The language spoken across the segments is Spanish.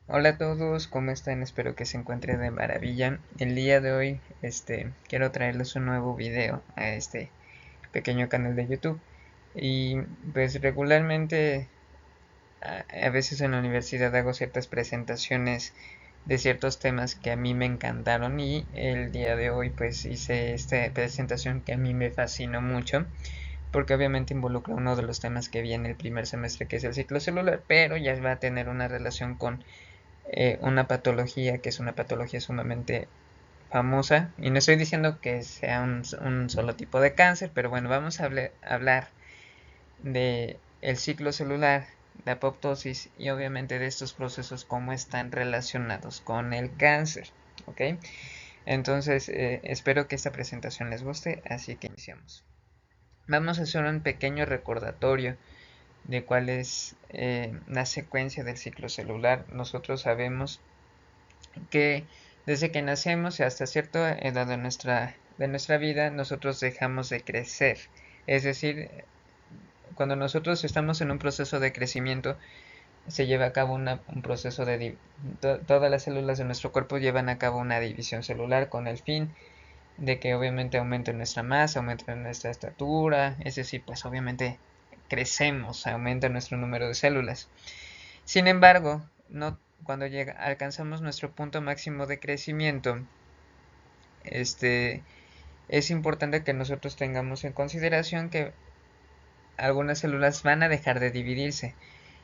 Hola a todos, ¿cómo están? Espero que se encuentren de maravilla. El día de hoy, quiero traerles un nuevo video a este pequeño canal de YouTube. Y pues regularmente, a veces en la universidad hago ciertas presentaciones de ciertos temas que a mí me encantaron y el día de hoy pues hice esta presentación que a mí me fascinó mucho porque obviamente involucra uno de los temas que vi en el primer semestre que es el ciclo celular, pero ya va a tener una relación con una patología que es una patología sumamente famosa. Y no estoy diciendo que sea un solo tipo de cáncer, pero bueno, vamos a hablar de el ciclo celular, la apoptosis y obviamente de estos procesos cómo están relacionados con el cáncer. ¿Ok? Entonces, espero que esta presentación les guste, así que iniciamos. Vamos a hacer un pequeño recordatorio de cuál es la secuencia del ciclo celular. Nosotros sabemos que desde que nacemos y hasta cierta edad de nuestra vida nosotros dejamos de crecer. Es decir, cuando nosotros estamos en un proceso de crecimiento, se lleva a cabo un proceso de... todas las células de nuestro cuerpo llevan a cabo una división celular con el fin de que obviamente aumente nuestra masa, aumente nuestra estatura, es decir, pues obviamente crecemos, aumenta nuestro número de células. Sin embargo, no, cuando alcanzamos nuestro punto máximo de crecimiento, este, es importante que nosotros tengamos en consideración que algunas células van a dejar de dividirse.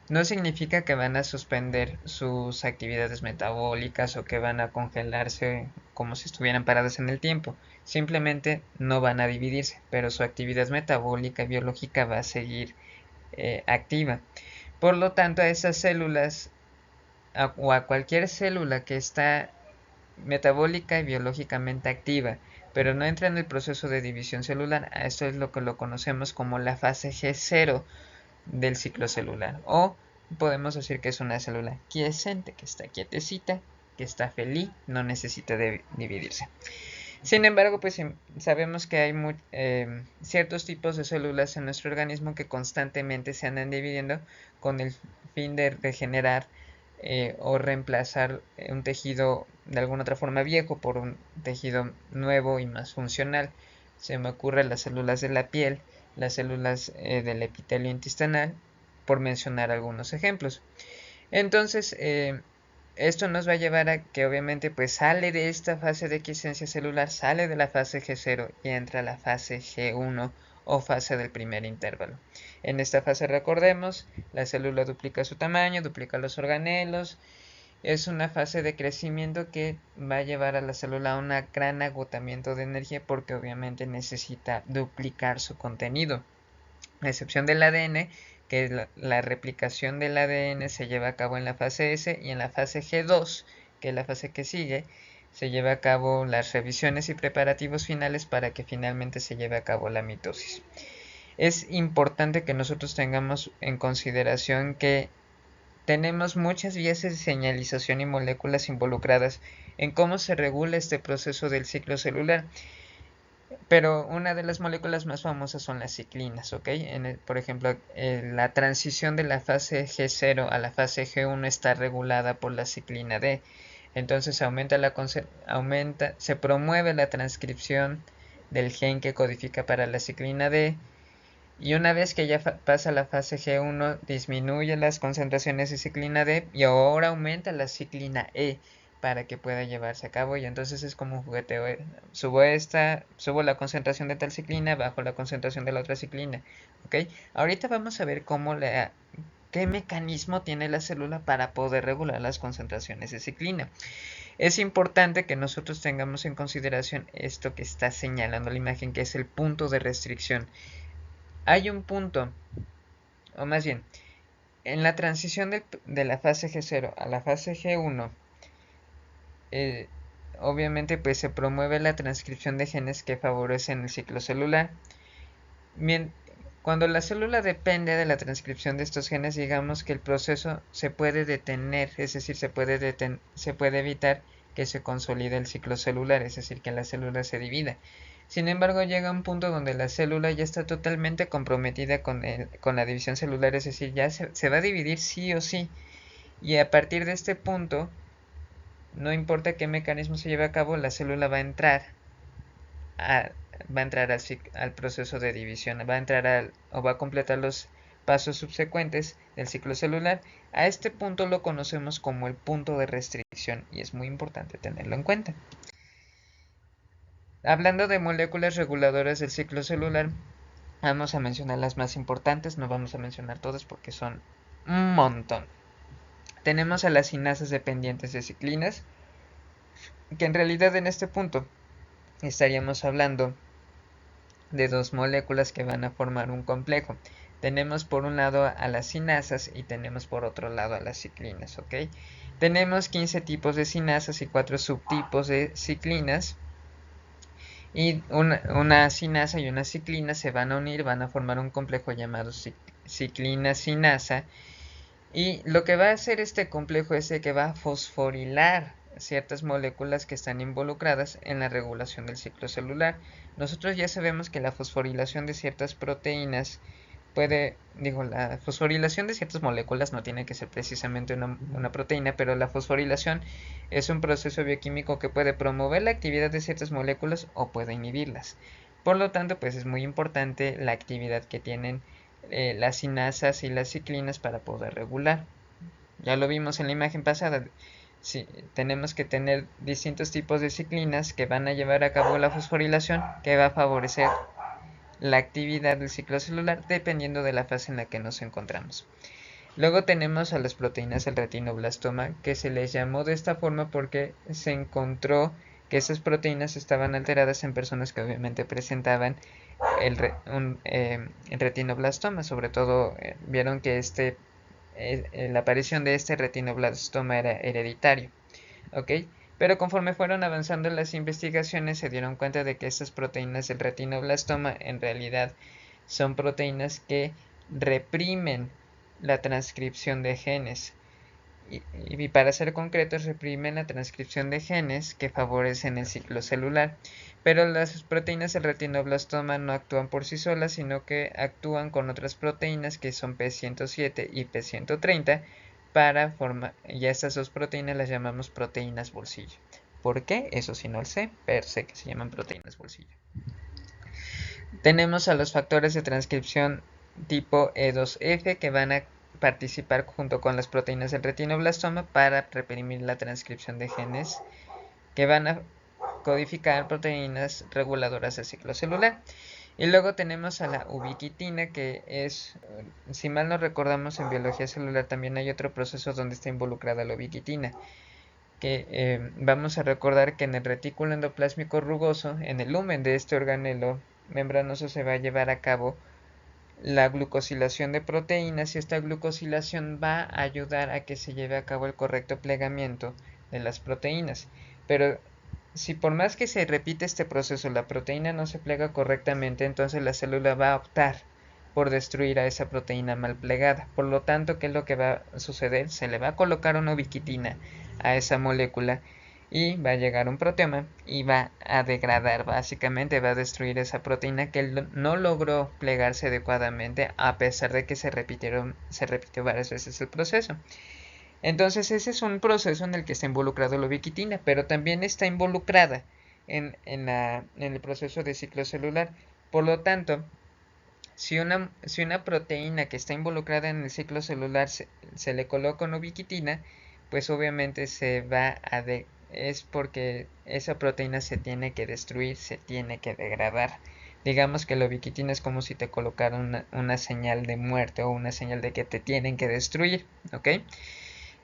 No significa que van a suspender sus actividades metabólicas o que van a congelarse como si estuvieran paradas en el tiempo. Simplemente no van a dividirse, pero su actividad metabólica y biológica va a seguir activa. Por lo tanto, a esas células o a cualquier célula que está metabólica y biológicamente activa, pero no entra en el proceso de división celular. A esto es lo que lo conocemos como la fase G0 del ciclo celular. O podemos decir que es una célula quiescente, que está quietecita, que está feliz, no necesita dividirse. Sin embargo, pues sabemos que hay ciertos tipos de células en nuestro organismo que constantemente se andan dividiendo con el fin de regenerar o reemplazar un tejido de alguna otra forma viejo por un tejido nuevo y más funcional. Se me ocurren las células de la piel, las células del epitelio intestinal, por mencionar algunos ejemplos. Entonces, esto nos va a llevar a que obviamente pues sale de esta fase de quiescencia celular, sale de la fase G0 y entra a la fase G1 o fase del primer intervalo. En esta fase recordemos, la célula duplica su tamaño, duplica los organelos, es una fase de crecimiento que va a llevar a la célula a un gran agotamiento de energía porque obviamente necesita duplicar su contenido. A excepción del ADN, que la replicación del ADN se lleva a cabo en la fase S y en la fase G2, que es la fase que sigue, se lleva a cabo las revisiones y preparativos finales para que finalmente se lleve a cabo la mitosis. Es importante que nosotros tengamos en consideración que tenemos muchas vías de señalización y moléculas involucradas en cómo se regula este proceso del ciclo celular. Pero una de las moléculas más famosas son las ciclinas, ¿ok? Por ejemplo, la transición de la fase G0 a la fase G1 está regulada por la ciclina D. Entonces se promueve la transcripción del gen que codifica para la ciclina D. Y una vez que ya pasa la fase G1, disminuye las concentraciones de ciclina D y ahora aumenta la ciclina E para que pueda llevarse a cabo. Y entonces es como un jugueteo. Subo la concentración de tal ciclina, bajo la concentración de la otra ciclina. ¿Ok? Ahorita vamos a ver qué mecanismo tiene la célula para poder regular las concentraciones de ciclina. Es importante que nosotros tengamos en consideración esto que está señalando la imagen, que es el punto de restricción. Hay un punto, o más bien, en la transición de la fase G0 a la fase G1, eh, obviamente pues se promueve la transcripción de genes que favorecen el ciclo celular. Bien, cuando la célula depende de la transcripción de estos genes, digamos que el proceso se puede detener, es decir, se puede evitar que se consolide el ciclo celular, es decir, que la célula se divida. Sin embargo, llega un punto donde la célula ya está totalmente comprometida con la división celular, es decir, ya se va a dividir sí o sí. y a partir de este punto, no importa qué mecanismo se lleve a cabo, la célula va a entrar al proceso de división, va a entrar o va a completar los pasos subsecuentes del ciclo celular. A este punto lo conocemos como el punto de restricción y es muy importante tenerlo en cuenta. Hablando de moléculas reguladoras del ciclo celular, vamos a mencionar las más importantes, no vamos a mencionar todas porque son un montón. Tenemos a las cinasas dependientes de ciclinas, que en realidad en este punto estaríamos hablando de dos moléculas que van a formar un complejo. Tenemos por un lado a las cinasas y tenemos por otro lado a las ciclinas, ¿ok? Tenemos 15 tipos de cinasas y 4 subtipos de ciclinas. Y una cinasa y una ciclina se van a unir, van a formar un complejo llamado ciclina-cinasa. Y lo que va a hacer este complejo es que va a fosforilar ciertas moléculas que están involucradas en la regulación del ciclo celular. Nosotros ya sabemos que la fosforilación de ciertas proteínas la fosforilación de ciertas moléculas no tiene que ser precisamente una proteína, pero la fosforilación es un proceso bioquímico que puede promover la actividad de ciertas moléculas o puede inhibirlas. Por lo tanto, pues es muy importante la actividad que tienen las cinasas y las ciclinas para poder regular. Ya lo vimos en la imagen pasada. Sí, tenemos que tener distintos tipos de ciclinas que van a llevar a cabo la fosforilación, que va a favorecer la actividad del ciclo celular dependiendo de la fase en la que nos encontramos. Luego tenemos a las proteínas del retinoblastoma, que se les llamó de esta forma porque se encontró que esas proteínas estaban alteradas en personas que obviamente presentaban el retinoblastoma. Sobre todo vieron que la aparición de este retinoblastoma era hereditario. ¿Ok? Pero conforme fueron avanzando las investigaciones se dieron cuenta de que estas proteínas del retinoblastoma en realidad son proteínas que reprimen la transcripción de genes. Y para ser concretos, reprimen la transcripción de genes que favorecen el ciclo celular. Pero las proteínas del retinoblastoma no actúan por sí solas, sino que actúan con otras proteínas que son P107 y P130 para formar, y a estas dos proteínas las llamamos proteínas bolsillo. ¿Por qué? Eso sí no lo sé, pero sé que se llaman proteínas bolsillo. Tenemos a los factores de transcripción tipo E2F que van a participar junto con las proteínas del retinoblastoma para reprimir la transcripción de genes que van a codificar proteínas reguladoras del ciclo celular. Y luego tenemos a la ubiquitina, que es, si mal no recordamos, en biología celular también hay otro proceso donde está involucrada la ubiquitina, que vamos a recordar que en el retículo endoplásmico rugoso, en el lumen de este organelo membranoso, se va a llevar a cabo la glucosilación de proteínas y esta glucosilación va a ayudar a que se lleve a cabo el correcto plegamiento de las proteínas. Pero si por más que se repite este proceso la proteína no se plega correctamente, entonces la célula va a optar por destruir a esa proteína mal plegada. Por lo tanto, ¿qué es lo que va a suceder? Se le va a colocar una ubiquitina a esa molécula y va a llegar un proteoma y va a degradar, básicamente va a destruir esa proteína que no logró plegarse adecuadamente a pesar de que se repitió varias veces el proceso. Entonces ese es un proceso en el que está involucrado la ubiquitina, pero también está involucrada en el proceso de ciclo celular. Por lo tanto, si una proteína que está involucrada en el ciclo celular se le coloca una ubiquitina, pues obviamente es porque esa proteína se tiene que destruir, se tiene que degradar. Digamos que la ubiquitina es como si te colocaran una señal de muerte o una señal de que te tienen que destruir, ¿ok?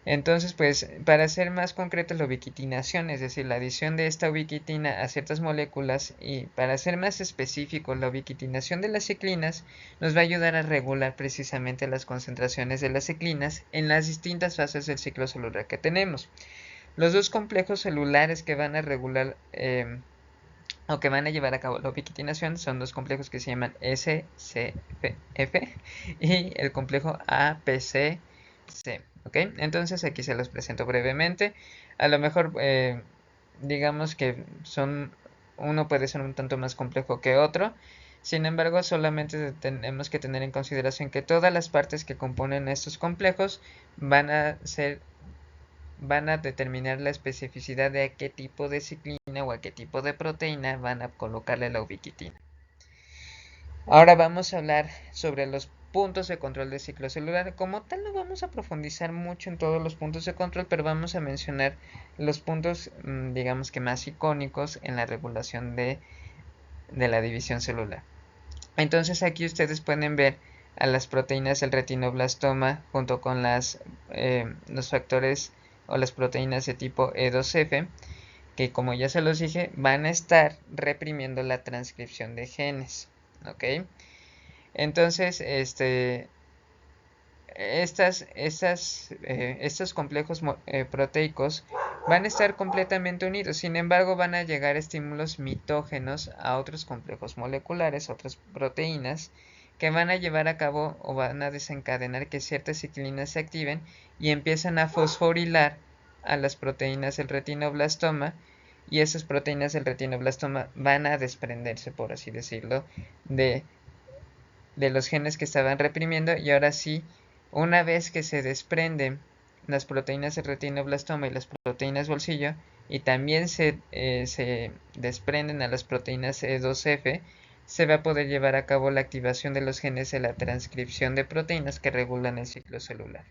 Entonces, pues, para ser más concreto, la ubiquitinación, es decir, la adición de esta ubiquitina a ciertas moléculas, y para ser más específico, la ubiquitinación de las ciclinas nos va a ayudar a regular precisamente las concentraciones de las ciclinas en las distintas fases del ciclo celular que tenemos. Los dos complejos celulares que van a regular o que van a llevar a cabo la ubiquitinación son dos complejos que se llaman SCF y el complejo APC. ¿Ok? Entonces aquí se los presento brevemente. A lo mejor digamos que uno puede ser un tanto más complejo que otro. Sin embargo, solamente tenemos que tener en consideración que todas las partes que componen estos complejos van a determinar la especificidad de a qué tipo de ciclina o a qué tipo de proteína van a colocarle la ubiquitina. Ahora vamos a hablar sobre los puntos de control de ciclo celular. Como tal, no vamos a profundizar mucho en todos los puntos de control, pero vamos a mencionar los puntos, digamos que más icónicos en la regulación de la división celular. Entonces aquí ustedes pueden ver a las proteínas del retinoblastoma junto con los factores o las proteínas de tipo E2F, que como ya se los dije, van a estar reprimiendo la transcripción de genes. ¿Ok? Entonces, estos complejos proteicos van a estar completamente unidos. Sin embargo, van a llegar estímulos mitógenos a otros complejos moleculares, otras proteínas, que van a llevar a cabo o van a desencadenar que ciertas ciclinas se activen y empiezan a fosforilar a las proteínas del retinoblastoma, y esas proteínas del retinoblastoma van a desprenderse, por así decirlo, de los genes que estaban reprimiendo, y ahora sí, una vez que se desprenden las proteínas del retinoblastoma y las proteínas bolsillo, y también se desprenden a las proteínas E2F, se va a poder llevar a cabo la activación de los genes de la transcripción de proteínas que regulan el ciclo celular.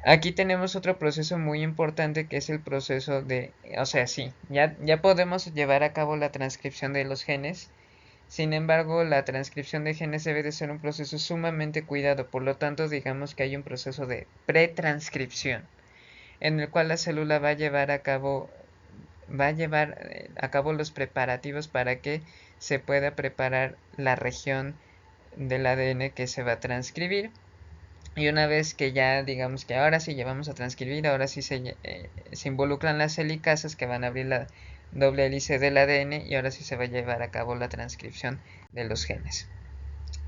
Aquí tenemos otro proceso muy importante, que es el proceso de, o sea, sí, ya podemos llevar a cabo la transcripción de los genes. Sin embargo, la transcripción de genes debe de ser un proceso sumamente cuidado, por lo tanto digamos que hay un proceso de pretranscripción en el cual la célula va a llevar a cabo los preparativos para que se pueda preparar la región del ADN que se va a transcribir. Y una vez que ya digamos que ahora sí ya vamos a transcribir, ahora sí se involucran las helicasas que van a abrir la doble hélice del ADN, y ahora sí se va a llevar a cabo la transcripción de los genes.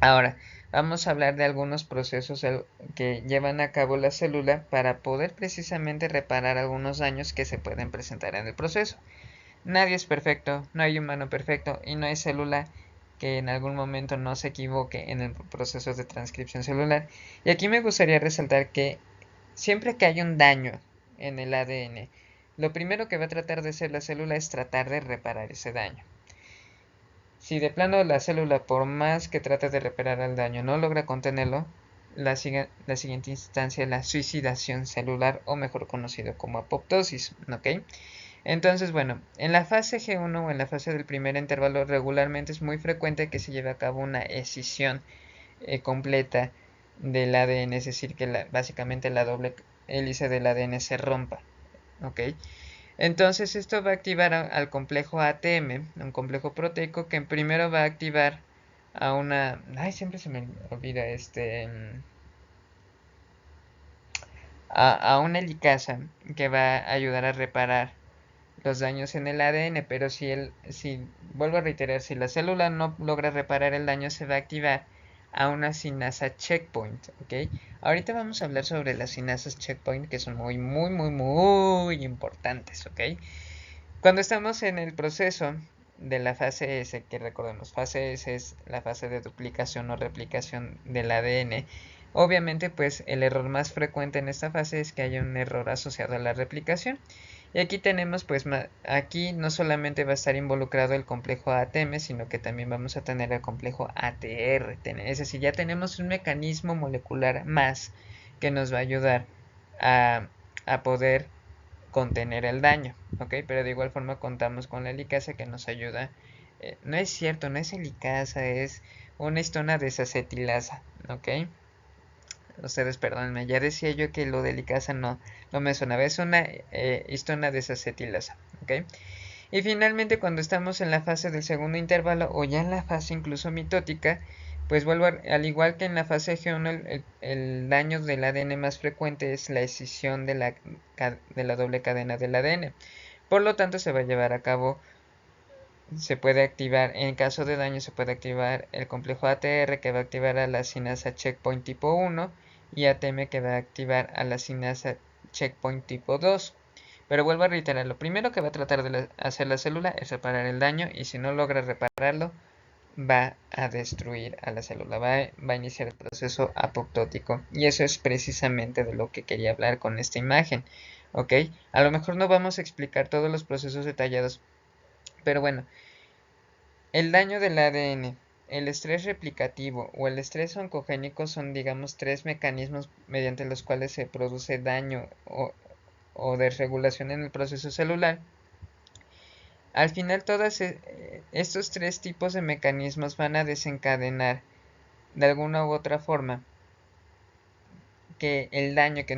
Ahora, vamos a hablar de algunos procesos que llevan a cabo la célula para poder precisamente reparar algunos daños que se pueden presentar en el proceso. Nadie es perfecto, no hay humano perfecto y no hay célula que en algún momento no se equivoque en el proceso de transcripción celular. Y aquí me gustaría resaltar que siempre que hay un daño en el ADN, lo primero que va a tratar de hacer la célula es tratar de reparar ese daño. Si de plano la célula, por más que trate de reparar el daño, no logra contenerlo, la siguiente instancia es la suicidación celular, o mejor conocido como apoptosis. ¿Ok? Entonces, bueno, en la fase G1 o en la fase del primer intervalo, regularmente es muy frecuente que se lleve a cabo una escisión completa del ADN, es decir, que básicamente la doble hélice del ADN se rompa. ¿Ok? Entonces esto va a activar al complejo ATM, un complejo proteico que primero va a activar a una... Ay, siempre se me olvida a una helicasa que va a ayudar a reparar los daños en el ADN, pero vuelvo a reiterar, si la célula no logra reparar el daño, se va a activar a una sinasa checkpoint, ¿ok? Ahorita vamos a hablar sobre las sinasas checkpoint, que son muy, muy, muy, muy importantes, ¿ok? Cuando estamos en el proceso de la fase S, que recordemos, fase S es la fase de duplicación o replicación del ADN. Obviamente, pues el error más frecuente en esta fase es que haya un error asociado a la replicación. Y aquí tenemos, pues, aquí no solamente va a estar involucrado el complejo ATM, sino que también vamos a tener el complejo ATR. Es decir, ya tenemos un mecanismo molecular más que nos va a ayudar a, poder contener el daño, ¿ok? Pero de igual forma contamos con la helicasa que nos ayuda. No es cierto, no es helicasa, es una histona desacetilasa, ¿ok? Ustedes perdónenme, ya decía yo que lo de helicasa no me sonaba, es una histona desacetilasa, ¿ok? Y finalmente, cuando estamos en la fase del segundo intervalo o ya en la fase incluso mitótica, pues al igual que en la fase G1, el daño del ADN más frecuente es la escisión de la doble cadena del ADN. Por lo tanto, se va a llevar a cabo, se puede activar, en caso de daño, se puede activar el complejo ATR, que va a activar a la sinasa checkpoint tipo 1, y ATM, que va a activar a la sinasa checkpoint tipo 2. Pero vuelvo a reiterar, lo primero que va a tratar de hacer la célula es reparar el daño, y si no logra repararlo, va a destruir a la célula, va a iniciar el proceso apoptótico, y eso es precisamente de lo que quería hablar con esta imagen. ¿Ok? A lo mejor no vamos a explicar todos los procesos detallados, pero bueno, el daño del ADN, el estrés replicativo o el estrés oncogénico son, digamos, tres mecanismos mediante los cuales se produce daño o desregulación en el proceso celular. Al final, todos estos tres tipos de mecanismos van a desencadenar de alguna u otra forma que el daño que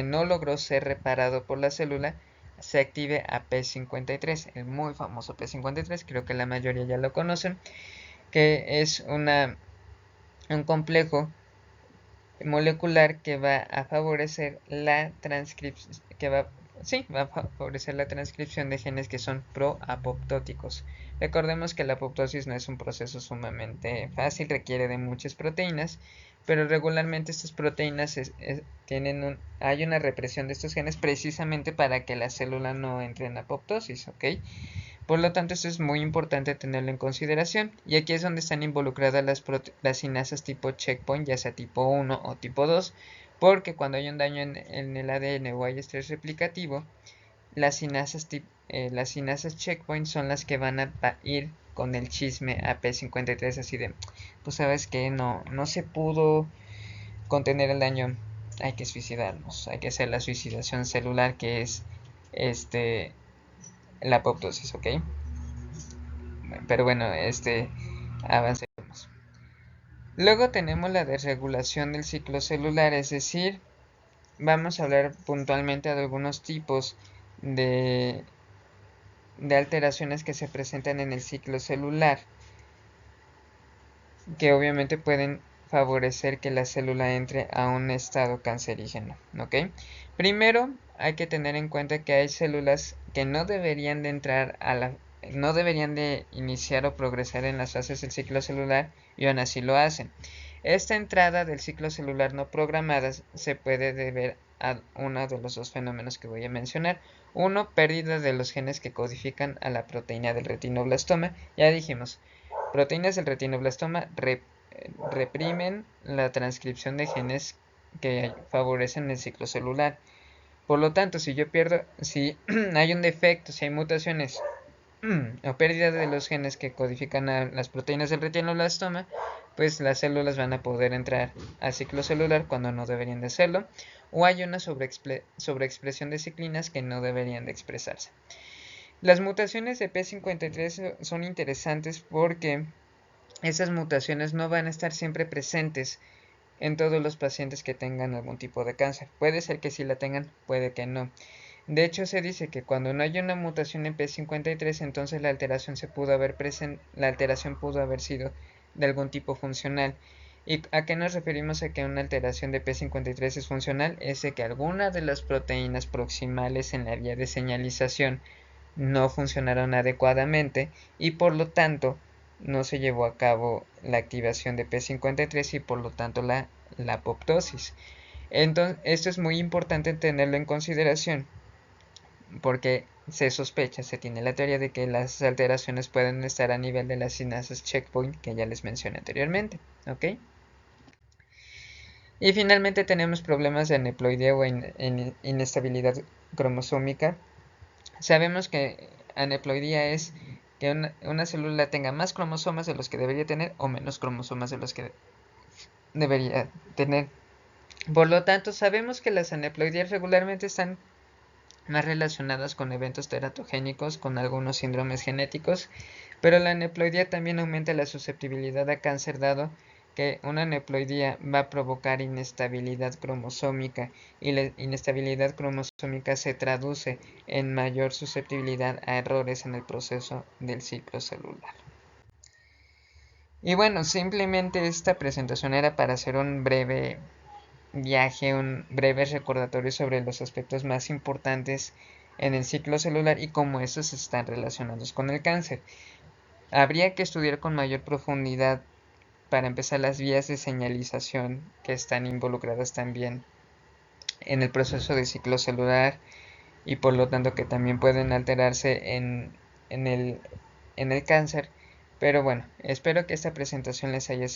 no logró ser reparado por la célula se active a P53, el muy famoso P53, creo que la mayoría ya lo conocen, que es un complejo molecular que va a favorecer la transcripción, va a favorecer la transcripción de genes que son proapoptóticos. Recordemos que la apoptosis no es un proceso sumamente fácil, requiere de muchas proteínas, pero regularmente estas proteínas hay una represión de estos genes precisamente para que la célula no entre en apoptosis, ¿ok? Por lo tanto, esto es muy importante tenerlo en consideración, y aquí es donde están involucradas las sinasas tipo checkpoint, ya sea tipo 1 o tipo 2, porque cuando hay un daño en el ADN o hay estrés replicativo, las sinasas checkpoint son las que van a ir con el chisme a P53, así de, pues sabes que no se pudo contener el daño, hay que suicidarnos, hay que hacer la suicidación celular, que es la apoptosis, ¿ok? Pero bueno, avancemos. Luego tenemos la desregulación del ciclo celular, es decir, vamos a hablar puntualmente de algunos tipos de alteraciones que se presentan en el ciclo celular, que obviamente pueden favorecer que la célula entre a un estado cancerígeno, ¿ok? Primero, hay que tener en cuenta que hay células que no deberían de entrar no deberían de iniciar o progresar en las fases del ciclo celular, y aún así lo hacen. Esta entrada del ciclo celular no programada se puede deber a uno de los dos fenómenos que voy a mencionar. Uno, pérdida de los genes que codifican a la proteína del retinoblastoma. Ya dijimos, proteínas del retinoblastoma reprimen la transcripción de genes que favorecen el ciclo celular. Por lo tanto, si hay un defecto, si hay mutaciones o pérdida de los genes que codifican a las proteínas del retinoblastoma, pues las células van a poder entrar al ciclo celular cuando no deberían de hacerlo, o hay una sobreexpresión de ciclinas que no deberían de expresarse. Las mutaciones de P53 son interesantes porque esas mutaciones no van a estar siempre presentes en todos los pacientes que tengan algún tipo de cáncer. Puede ser que sí la tengan, puede que no. De hecho, se dice que cuando no hay una mutación en P53, entonces la alteración pudo haber sido de algún tipo funcional. ¿Y a qué nos referimos a que una alteración de P53 es funcional? Es de que alguna de las proteínas proximales en la vía de señalización no funcionaron adecuadamente, y por lo tanto no se llevó a cabo la activación de P53 y por lo tanto la apoptosis. Entonces, esto es muy importante tenerlo en consideración porque se tiene la teoría de que las alteraciones pueden estar a nivel de las sinasas checkpoint que ya les mencioné anteriormente, ¿ok? Y finalmente tenemos problemas de aneuploidía o inestabilidad cromosómica. Sabemos que aneuploidía es que una célula tenga más cromosomas de los que debería tener o menos cromosomas de los que debería tener. Por lo tanto, sabemos que las aneuploidías regularmente están más relacionadas con eventos teratogénicos, con algunos síndromes genéticos, pero la aneuploidía también aumenta la susceptibilidad a cáncer, dado que una aneuploidía va a provocar inestabilidad cromosómica, y la inestabilidad cromosómica se traduce en mayor susceptibilidad a errores en el proceso del ciclo celular. Y bueno, simplemente esta presentación era para hacer un breve viaje, un breve recordatorio sobre los aspectos más importantes en el ciclo celular y cómo estos están relacionados con el cáncer. Habría que estudiar con mayor profundidad, para empezar, las vías de señalización que están involucradas también en el proceso de ciclo celular, y por lo tanto que también pueden alterarse en el cáncer, Pero bueno, espero que esta presentación les haya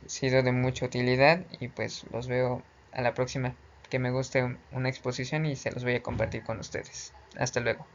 sido de mucha utilidad y pues los veo a la próxima que me guste una exposición y se los voy a compartir con ustedes. Hasta luego.